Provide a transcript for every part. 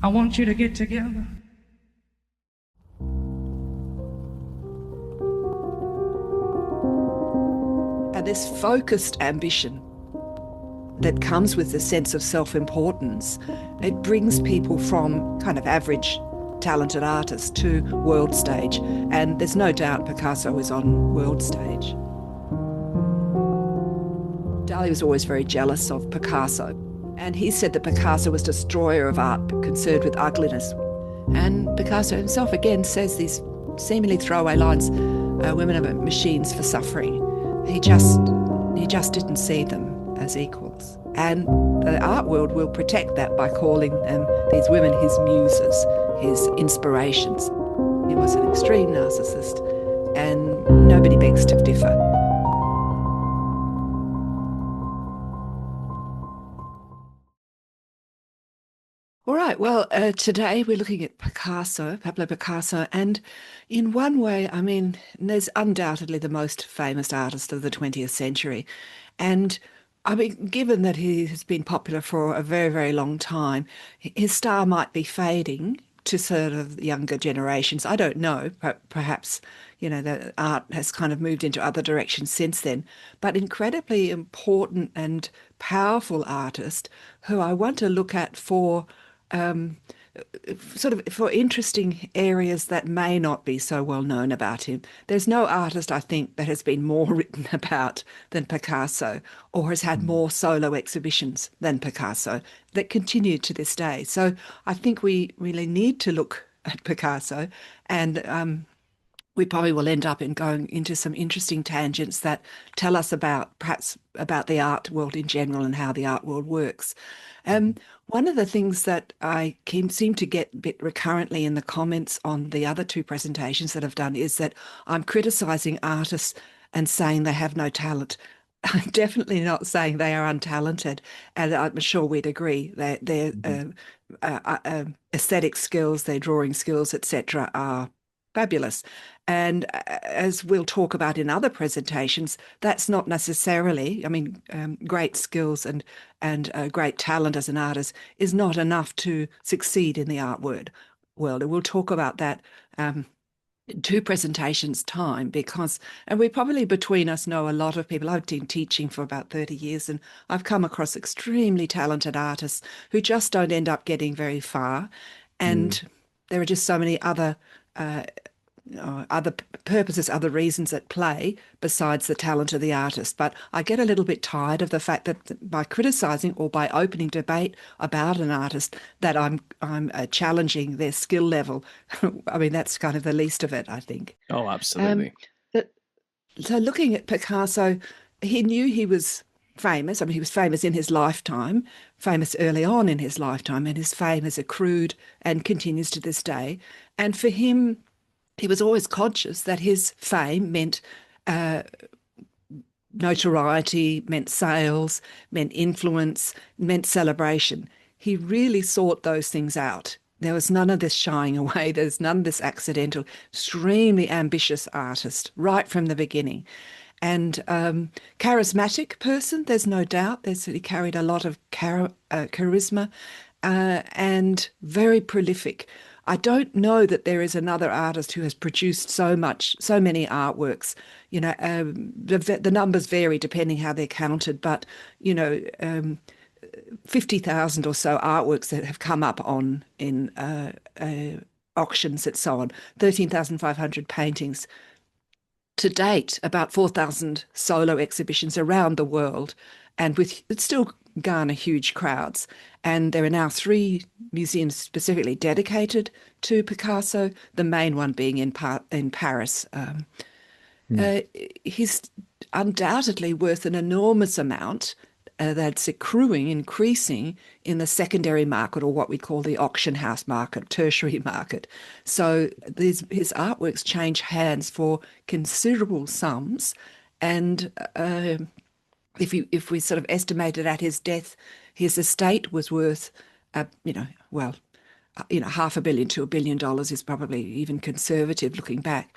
I want you to get together. And this focused ambition that comes with the sense of self-importance, it brings people from kind of average talented artists to world stage. And there's no doubt Picasso was on world stage. Dali was always very jealous of Picasso. And he said that Picasso was destroyer of art, concerned with ugliness. And Picasso himself again says these seemingly throwaway lines, women are machines for suffering. He just didn't see them as equals. And the art world will protect that by calling these women his muses, his inspirations. He was an extreme narcissist, and nobody begs to differ. All right, well, today we're looking at Picasso, Pablo Picasso, and in one way, I mean, there's undoubtedly the most famous artist of the 20th century. And I mean, given that he has been popular for a very, very long time, his star might be fading to sort of younger generations. I don't know, perhaps, the art has kind of moved into other directions since then, but incredibly important and powerful artist who I want to look at for um, sort of for interesting areas that may not be so well known about him. There's no artist, I think, that has been more written about than Picasso, or has had more solo exhibitions than Picasso that continue to this day. So I think we really need to look at Picasso, and we probably will end up in going into some interesting tangents that tell us about perhaps about the art world in general and how the art world works. Um, One of the things that seem to get a bit recurrently in the comments on the other two presentations that I've done is that I'm criticizing artists and saying they have no talent. I'm definitely not saying they are untalented, and I'm sure we'd agree that their aesthetic skills, their drawing skills, etc., are fabulous. And as we'll talk about in other presentations, that's not necessarily, I mean, great skills and great talent as an artist is not enough to succeed in the art world. And we'll talk about that in two presentations' time because, and we probably between us know a lot of people. I've been teaching for about 30 years and I've come across extremely talented artists who just don't end up getting very far. And there are just so many uh, other purposes, other reasons at play besides the talent of the artist. But I get a little bit tired of the fact that by criticising or by opening debate about an artist, that I'm challenging their skill level. I mean, that's kind of the least of it, I think. Oh, Um, absolutely. but, so looking at Picasso, he knew he was famous. I mean, he was famous in his lifetime, famous early on in his lifetime, and his fame has accrued and continues to this day. And for him, he was always conscious that his fame meant uh, notoriety, meant sales, meant influence, meant celebration. He really sought those things out. There was none of this shying away. There's none of this accidental, extremely ambitious artist right from the beginning. And charismatic person, there's no doubt. He carried a lot of charisma and very prolific. I don't know that there is another artist who has produced so many artworks. The numbers vary depending how they're counted, but 50,000 or so artworks that have come up in auctions and so on. 13,500 paintings to date, about 4,000 solo exhibitions around the world, and with it still garner huge crowds. And there are now 3 museums specifically dedicated to Picasso, the main one being in Paris. He's undoubtedly worth an enormous amount that's increasing in the secondary market, or what we call the auction house market, tertiary market. So his artworks change hands for considerable sums. And if we sort of estimated at his death, his estate was worth, $500 million to $1 billion is probably even conservative looking back.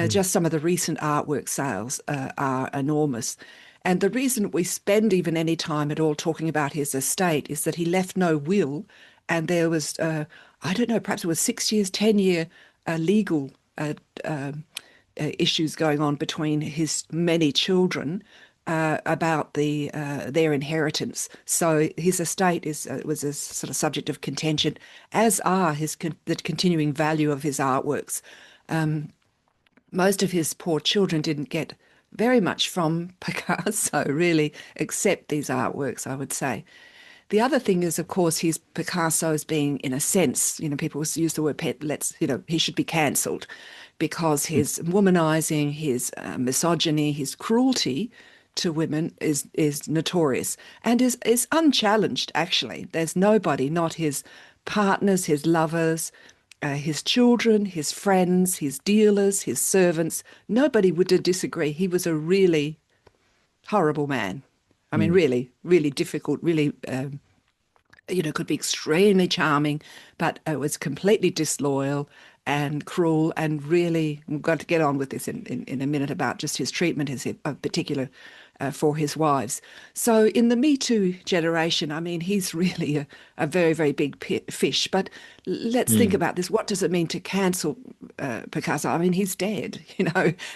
Just some of the recent artwork sales are enormous. And the reason we spend even any time at all talking about his estate is that he left no will and there was, I don't know, perhaps it was 6 years, 10-year legal uh, um issues going on between his many children about their inheritance. So his estate was a sort of subject of contention, as are the continuing value of his artworks. Most of his poor children didn't get very much from Picasso, really, except these artworks, I would say. The other thing is, of course, he's Picasso as being, in a sense, people use the word pet, he should be cancelled because his womanizing, his misogyny, his cruelty to women is notorious and is unchallenged, actually. There's nobody, not his partners, his lovers, his children, his friends, his dealers, his servants. Nobody would disagree. He was a really horrible man. I mean, Mm. really, really difficult, really could be extremely charming, but it was completely disloyal and cruel and really, we've got to get on with this in a minute about just his treatment, his particular for his wives. So in the Me Too generation, I mean, he's really a very, very big fish. But let's think Mm. about this. What does it mean to cancel Picasso? I mean, he's dead.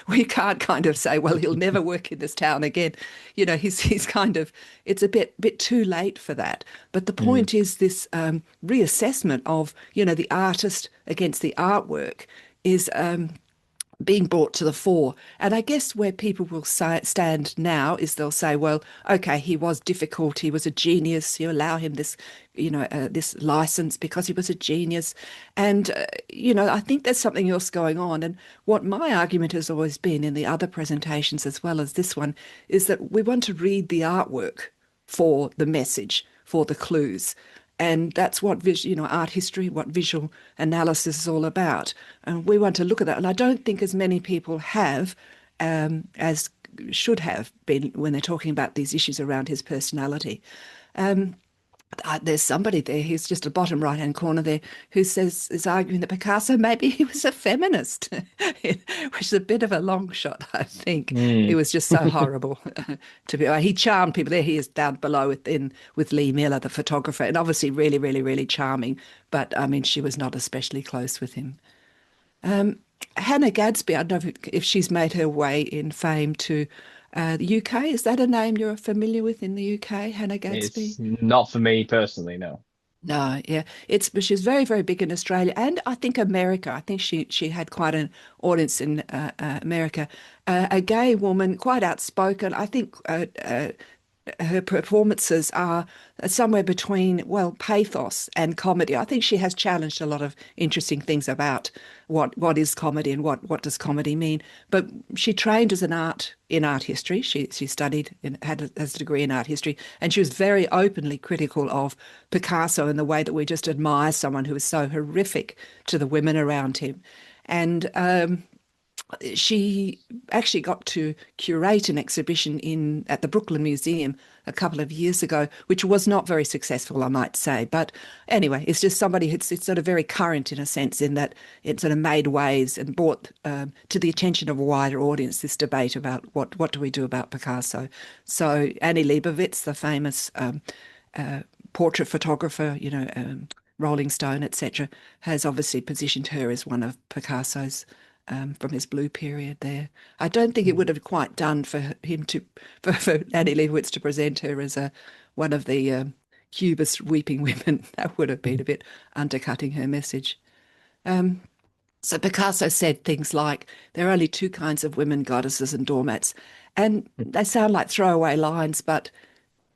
We can't kind of say, well, he'll never work in this town again. He's kind of, it's a bit too late for that. But the Mm. point is this reassessment of, the artist against the artwork is being brought to the fore. And I guess where people will stand now is they'll say, well, okay, he was difficult. He was a genius. You allow him this, this license because he was a genius. And, I think there's something else going on. And what my argument has always been in the other presentations as well as this one is that we want to read the artwork for the message, for the clues. And that's what art history, what visual analysis is all about. And we want to look at that. And I don't think as many people have as should have been when they're talking about these issues around his personality. There's somebody there, he's just a bottom right-hand corner there, who is arguing that Picasso, maybe he was a feminist, which is a bit of a long shot, I think. He Mm. was just so horrible to be. He charmed people. There he is down below with Lee Miller, the photographer, and obviously really, really, really charming. But I mean, she was not especially close with him. Hannah Gadsby, I don't know if she's made her way in fame to the UK. Is that a name you're familiar with in the UK, Hannah Gadsby? It's not for me personally, no. No, yeah, but she's very, very big in Australia and I think America. I think she had quite an audience in America. A gay woman, quite outspoken. I think her performances are somewhere between, well, pathos and comedy. I think she has challenged a lot of interesting things about what is comedy and what does comedy mean. But she trained as in art history. She studied and has a degree in art history, and she was very openly critical of Picasso in the way that we just admire someone who is so horrific to the women around him. And she actually got to curate an exhibition at the Brooklyn Museum a couple of years ago, which was not very successful, I might say. But anyway, it's just somebody it's sort of very current in a sense in that it sort of made waves and brought to the attention of a wider audience this debate about what do we do about Picasso. So Annie Leibovitz, the famous portrait photographer, Rolling Stone, etc., has obviously positioned her as one of Picasso's from his blue period there. I don't think it would have quite done for him for Annie Leibovitz to present her as one of the Cubist weeping women. That would have been a bit undercutting her message. So Picasso said things like, there are only two kinds of women, goddesses and doormats. And they sound like throwaway lines, but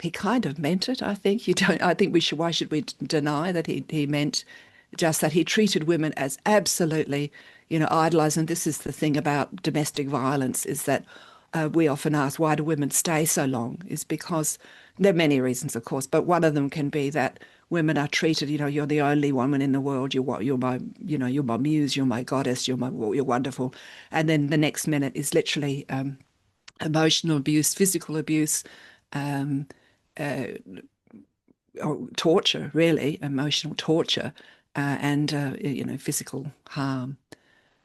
he kind of meant it, I think. I think why should we deny that he meant just that he treated women as absolutely, idolized. And this is the thing about domestic violence is that we often ask, why do women stay so long? Is because there are many reasons, of course, but one of them can be that women are treated, you're the only woman in the world. You're my, you're my muse, you're my goddess, you're wonderful. And then the next minute is literally emotional abuse, physical abuse, um, or torture, really, emotional torture, and physical harm.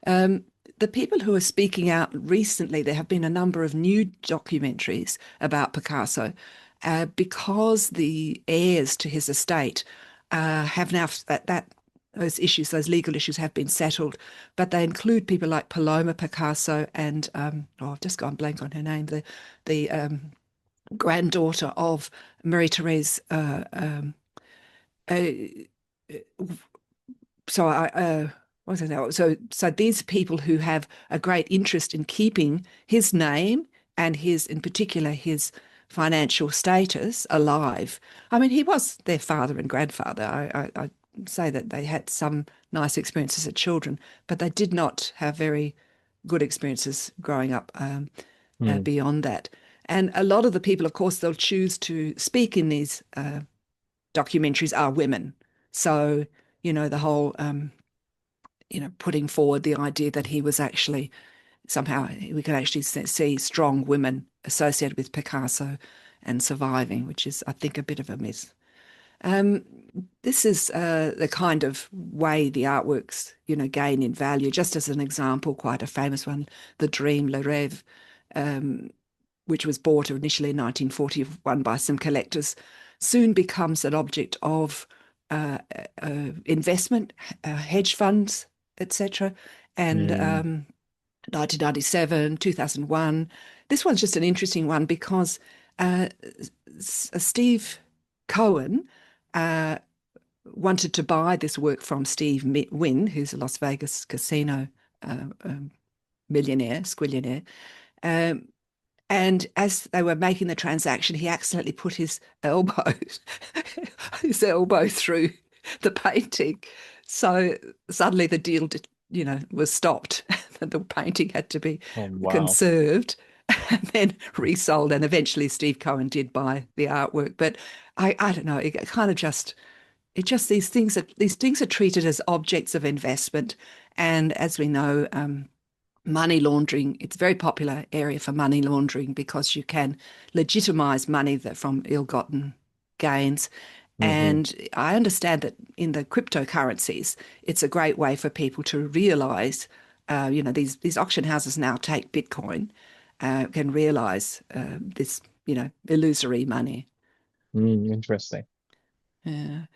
Um, the people who are speaking out recently, there have been a number of new documentaries about Picasso because the heirs to his estate have now that those issues, those legal issues have been settled, but they include people like Paloma Picasso and I've just gone blank on her name, the granddaughter of Marie Therese. Uh, so what was it now? So these people who have a great interest in keeping his name and his, in particular, his financial status alive. I mean, he was their father and grandfather. I say that they had some nice experiences as children, but they did not have very good experiences growing up Mm. beyond that. And a lot of the people, of course, they'll choose to speak in these documentaries are women. So, the whole, putting forward the idea that he was actually somehow, we could actually see strong women associated with Picasso and surviving, which is, I think, a bit of a myth. Um, this is the kind of way the artworks, gain in value. Just as an example, quite a famous one, The Dream, Le Rêve, which was bought initially in 1941 by some collectors, soon becomes an object of investment, hedge funds, etc. And Mm. 1997, 2001. This one's just an interesting one because Steve Cohen uh, wanted to buy this work from Steve Wynn, who's a Las Vegas casino millionaire, squillionaire. Um, and as they were making the transaction, he accidentally put his elbow, his elbow through the painting. So suddenly the deal, was stopped. The painting had to be Oh, wow. conserved and then resold. And eventually Steve Cohen did buy the artwork. But I don't know. It kind of just, these things are treated as objects of investment. And as we know, money laundering, it's a very popular area for money laundering because you can legitimize money from ill-gotten gains. Hmm. And I understand that in the cryptocurrencies, it's a great way for people to realize, these auction houses now take Bitcoin, can realize this, illusory money. Interesting. Yeah.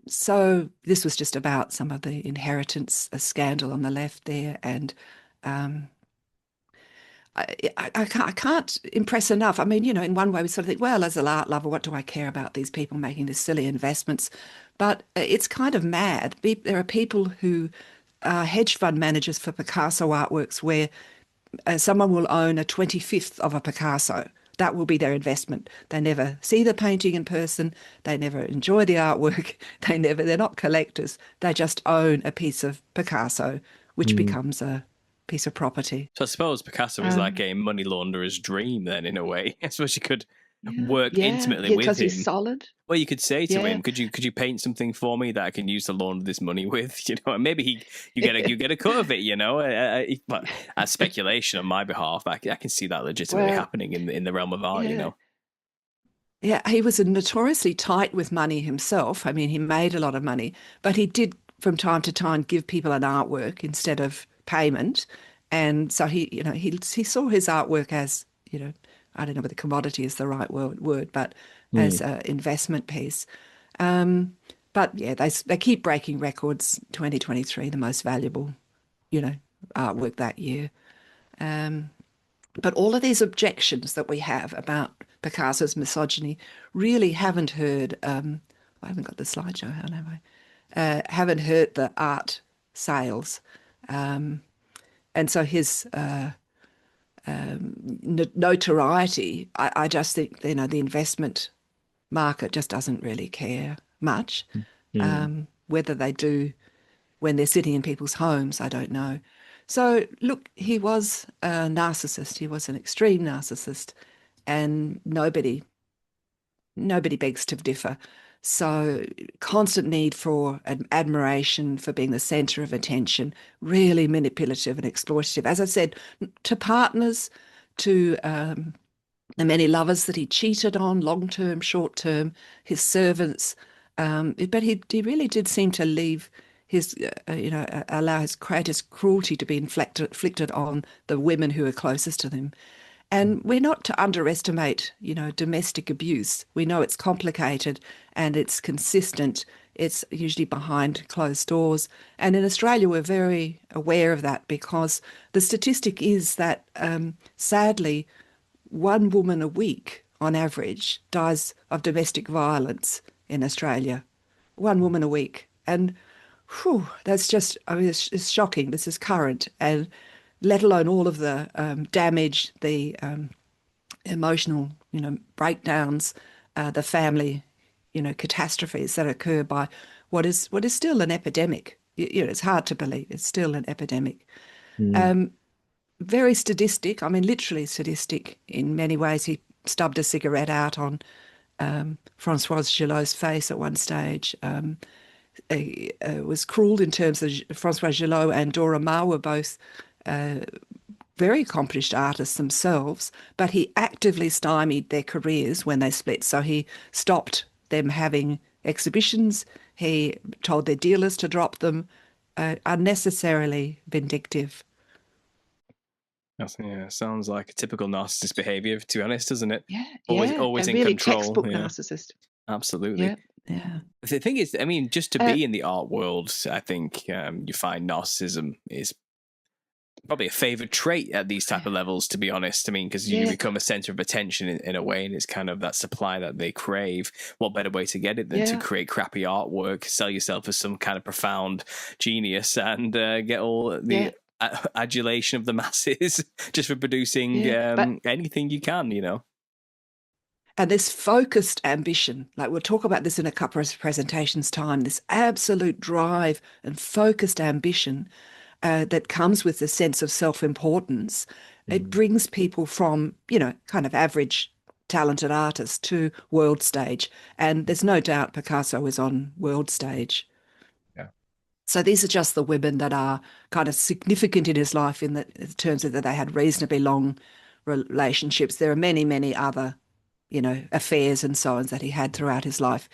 So this was just about some of the inheritance, a scandal on the left there, and um, I can't impress enough. I mean, in one way we sort of think, well, as an art lover, what do I care about these people making these silly investments? But it's kind of mad. There are people who are hedge fund managers for Picasso artworks where someone will own a 25th of a Picasso. That will be their investment. They never see the painting in person. They never enjoy the artwork. They're not collectors. They just own a piece of Picasso, which Mm. becomes a piece of property. So I suppose Picasso is like Um, a money launderer's dream then, in a way. I suppose you could yeah, work yeah, intimately with because he's him. solid. Well, you could say to Yeah. him, "Could you paint something for me that I can use to launder this money with?" And maybe you get a cut of it. But as speculation on my behalf, I can see that legitimately Well, happening in the realm of art. yeah. Yeah, he was notoriously tight with money himself. I mean, he made a lot of money, but he did from time to time give people an artwork instead of payment. And so he saw his artwork as, I don't know whether commodity is the right word, but Mm. as an investment piece. Um, but yeah, they keep breaking records. 2023, the most valuable, you know, artwork that year. Um, but all of these objections that we have about Picasso's misogyny really haven't heard. I haven't got the slideshow, how have I? Haven't hurt the art sales. And so his notoriety, I just think, the investment market just doesn't really care much. Mm. Whether they do when they're sitting in people's homes, I don't know. So, look, he was a narcissist. He was an extreme narcissist, and nobody begs to differ. So, constant need for admiration, for being the center of attention, really manipulative and exploitative. As I said, to partners, to the many lovers that he cheated on, long term, short term, his servants. But he really did seem to leave his, allow his greatest cruelty to be inflicted on the women who are closest to him. And we're not to underestimate, domestic abuse. We know it's complicated and it's consistent It's usually behind closed doors. And in Australia, we're very aware of that because the statistic is that, sadly, one woman a week on average dies of domestic violence in Australia. One woman a week. And whew, that's just, I mean, it's shocking. This is current. And let alone all of the damage, the emotional, breakdowns, the family, catastrophes that occur by what is still an epidemic. It's hard to believe it's still an epidemic. Mm. Very sadistic. I mean, literally sadistic in many ways. He stubbed a cigarette out on Francoise Gillot's face at one stage. Was cruel in terms of Francoise Gillot and Dora Maar were both very accomplished artists themselves, but he actively stymied their careers when they split. So he stopped them having exhibitions. He told their dealers to drop them, unnecessarily vindictive. Yeah, sounds like a typical narcissist behavior, to be honest, doesn't it? Yeah, always a in really control. textbook narcissist. Absolutely. Yeah. The thing is, I mean, just to be in the art world, I think you find narcissism is probably a favored trait at these type of levels, to be honest. I mean, because you become a center of attention in a way, and it's kind of that supply that they crave. What better way to get it than to create crappy artwork, sell yourself as some kind of profound genius, and get all the adulation of the masses just for producing anything you can, And this focused ambition, like we'll talk about this in a couple of presentations' time, this absolute drive and focused ambition that comes with the sense of self-importance, it brings people from, kind of average talented artists to world stage. And there's no doubt Picasso is on world stage. Yeah. So these are just the women that are kind of significant in his life in terms of that they had reasonably long relationships. There are many, many other, affairs and so on that he had throughout his life.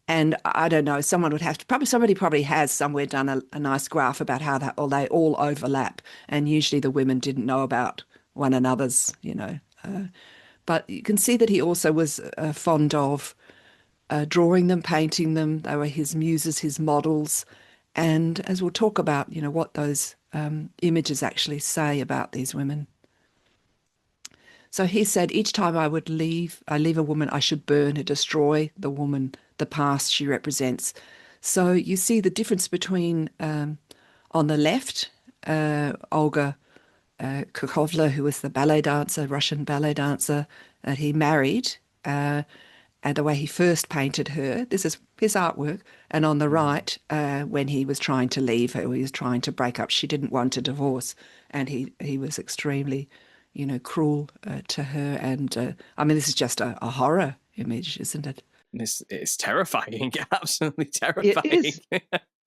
And I don't know, somebody probably has somewhere done a nice graph about how they all overlap. And usually the women didn't know about one another's, but you can see that he also was fond of drawing them, painting them. They were his muses, his models. And as we'll talk about, what those images actually say about these women. So he said, each time I leave a woman, I should burn or destroy the woman, the past she represents. So you see the difference between, on the left, Olga Kukovla, who was the ballet dancer, Russian ballet dancer that he married, and the way he first painted her. This is his artwork. And on the right, when he was trying to leave her, he was trying to break up. She didn't want a divorce, and he was extremely, cruel to her. And I mean, this is just a horror image, isn't it? It's terrifying, absolutely terrifying. It is.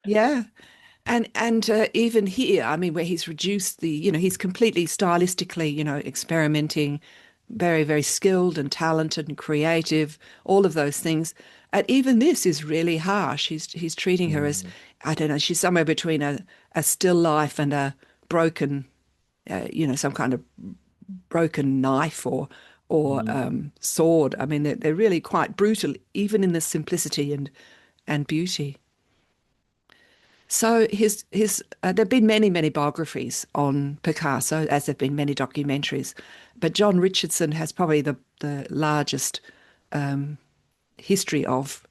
Yeah. And even here, I mean, where he's reduced he's completely stylistically, experimenting, very, very skilled and talented and creative, all of those things. And even this is really harsh. He's treating her as, I don't know, she's somewhere between a still life and a broken, some kind of broken knife or sword. I mean, they're really quite brutal, even in the simplicity and beauty. So there've been many, many biographies on Picasso, as there've been many documentaries, but John Richardson has probably the largest history of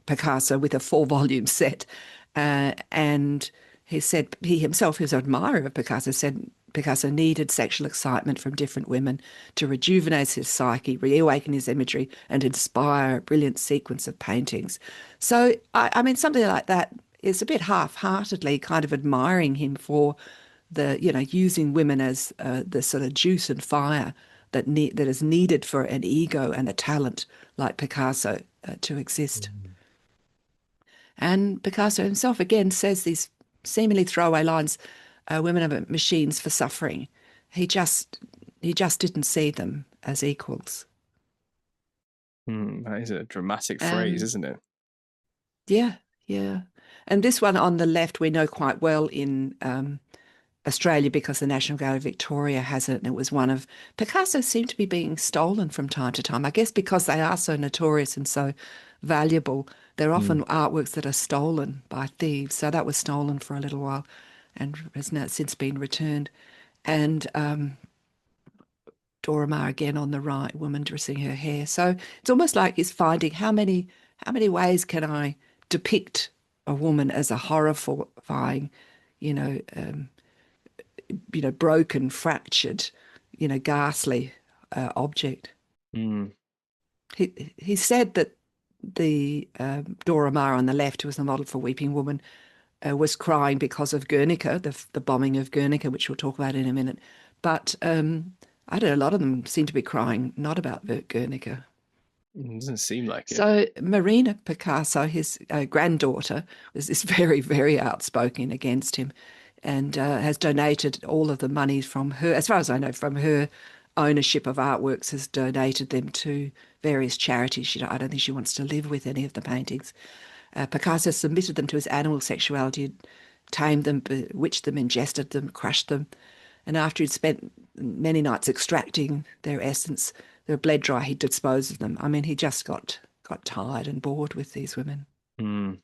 Picasso with a 4-volume set. And he said he himself, who's an admirer of Picasso, said Picasso needed sexual excitement from different women to rejuvenate his psyche, reawaken his imagery, and inspire a brilliant sequence of paintings. So, I mean, something like that is a bit half-heartedly kind of admiring him for using women as the sort of juice and fire that is needed for an ego and a talent like Picasso to exist. And Picasso himself again says these seemingly throwaway lines, women are machines for suffering. He just didn't see them as equals. That is a dramatic phrase, isn't it? Yeah. And this one on the left we know quite well in Australia because the National Gallery of Victoria has it, and it was one of Picasso seemed to be being stolen from time to time, I guess because they are so notorious and so valuable. They're often artworks that are stolen by thieves. So that was stolen for a little while and has now since been returned. And Dora Maar again on the right, woman dressing her hair. So it's almost like he's finding how many ways can I depict a woman as a horrifying, you know, broken, fractured, ghastly object. Mm. He said that the Dora Maar on the left, who was the model for Weeping Woman, was crying because of Guernica, the bombing of Guernica, which we'll talk about in a minute. But I don't know, a lot of them seem to be crying not about Guernica. It doesn't seem like it. So Marina Picasso, his granddaughter, is very, very outspoken against him and has donated all of the money from her, as far as I know, from her ownership of artworks, has donated them to various charities. I don't think she wants to live with any of the paintings. Picasso submitted them to his animal sexuality, tamed them, bewitched them, ingested them, crushed them. And after he'd spent many nights extracting their essence, they were bled dry, he'd dispose of them. I mean, he just got tired and bored with these women. Mm.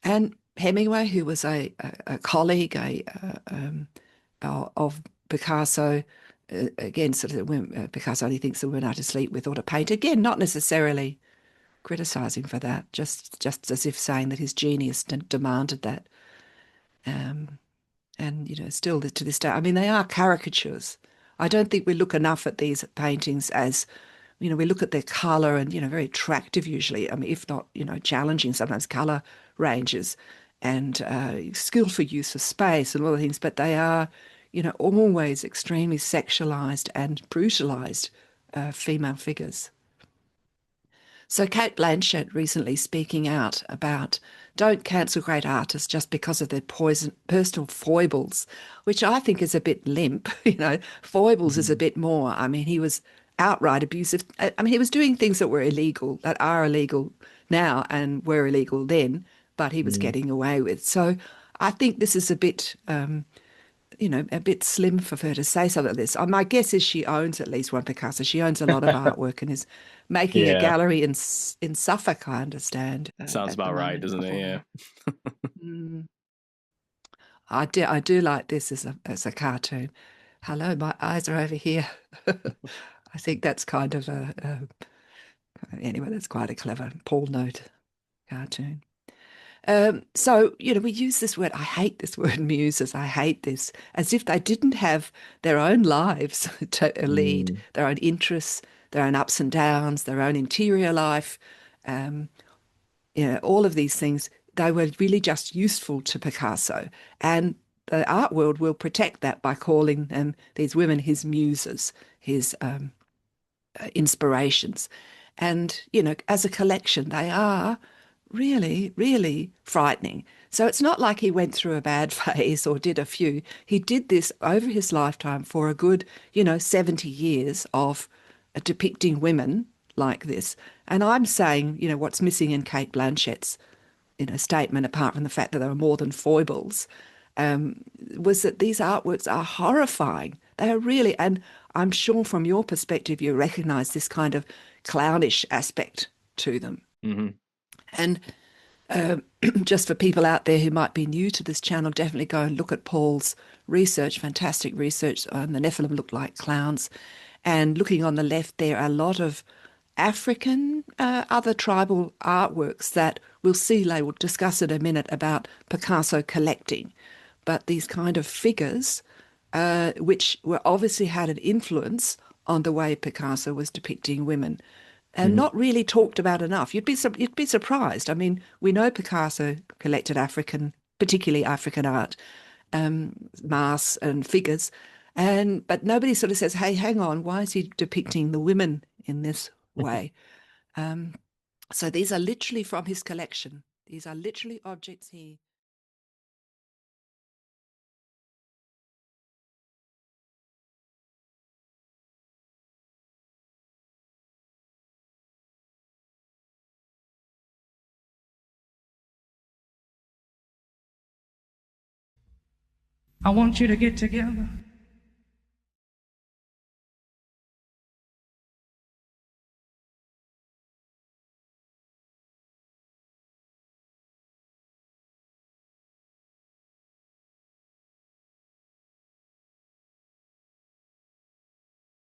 And Hemingway, who was a colleague of Picasso, again, sort of Picasso only thinks the women are to sleep with or to paint. Again, not necessarily criticising for that, just as if saying that his genius demanded that. And, still to this day, I mean, they are caricatures. I don't think we look enough at these paintings as, we look at their colour and, very attractive usually. I mean, if not, challenging sometimes colour ranges and skillful use of space and all the things, but they are, always extremely sexualised and brutalised female figures. So Kate Blanchett recently speaking out about don't cancel great artists just because of their personal foibles, which I think is a bit limp. Foibles is a bit more. I mean, he was outright abusive. I mean, he was doing things that were illegal, that are illegal now and were illegal then, but he was getting away with. So I think this is a bit a bit slim for her to say something like this. My guess is she owns at least one Picasso. She owns a lot of artwork and is making a gallery in Suffolk, I understand. Sounds about right, doesn't it? Yeah. I do like this as a cartoon. Hello, my eyes are over here. I think that's kind of anyway, that's quite a clever Paul Note cartoon. So, we use this word, I hate this word, muses, I hate this, as if they didn't have their own lives to lead, their own interests, their own ups and downs, their own interior life, all of these things. They were really just useful to Picasso. And the art world will protect that by calling these women his muses, his inspirations. And, as a collection, they are really, really frightening. So it's not like he went through a bad phase or did a few. He did this over his lifetime for a good, 70 years of depicting women like this. And I'm saying, what's missing in Kate Blanchett's, statement, apart from the fact that there are more than foibles, was that these artworks are horrifying. They are really, and I'm sure from your perspective, you recognise this kind of clownish aspect to them. Mm-hmm. And just for people out there who might be new to this channel, definitely go and look at Paul's research, fantastic research on the Nephilim look like clowns. And looking on the left, there are a lot of African, other tribal artworks that we'll see, we'll discuss in a minute about Picasso collecting. But these kind of figures, which were obviously had an influence on the way Picasso was depicting women, and not really talked about enough. You'd be surprised. I mean, we know Picasso collected African, particularly African art, masks and figures, but nobody sort of says, "Hey, hang on, why is he depicting the women in this way?" So these are literally from his collection. These are literally objects he. I want you to get together